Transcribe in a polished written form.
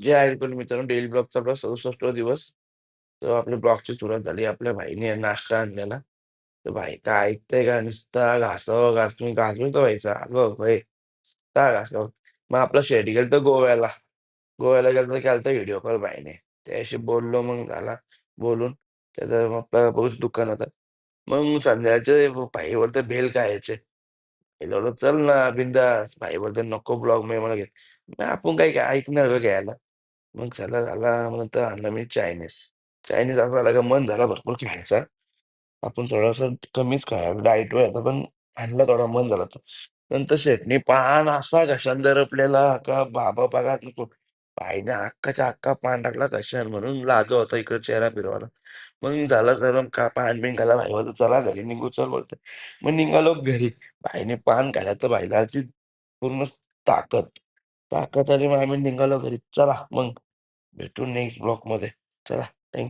जे ऐकून मित्रांनो डेली ब्लॉगचा आपला 67वा दिवस. तर आपल्या ब्लॉगची सुरुवात झाली. आपल्या भाईने नाश्ता आणलेला. तर भाई काय ऐकतंय का नुसता घासावं, घासळीत व्हायचा. अगं होय, नुसता घासावं. मग आपला शेट गेलता गोव्याला. गोव्याला गेलता केलता व्हिडिओ कॉल भाईने. त्याच्याशी बोललो मग झाला बोलून. त्याचं मग आपला पाऊच दुकान होतं. मग संध्याकाळचे भाई बोलतोय भेल खायचे. मी बोललो, "चल ना बिंदास." भाई बोलतोय, "नको ब्लॉग मी मला घे." आपण काय काय ऐकणार का घ्यायला? मग चला झाला मग नंतर आणलं मी चायनीज. चायनीज आपल्याला का मन झाला भरपूर खायचा. आपण थोडंसं कमीच खायला डाएटवर होता, पण खाल्ला थोडा मन झाला तर. नंतर शेटनी पान असा घशात दरपलेला का बाबा बघा नको. बाईने अख्खाच्या अख्खा पान टाकला घशात म्हणून लाजो होता इकडे चेहरा फिरवायला. मग झाला सर्व का पान बिन खाल्ला भाई बोलतो, "चला घरी निघू चल" बोलतोय. मग निघालो घरी. भाईने पान खाल्लं तर भाईला आलती पूर्ण ताकद. ताकद आली मग आम्ही निघालो घरी. चला मग भेटू नेक्स्ट ब्लॉगमध्ये. चला.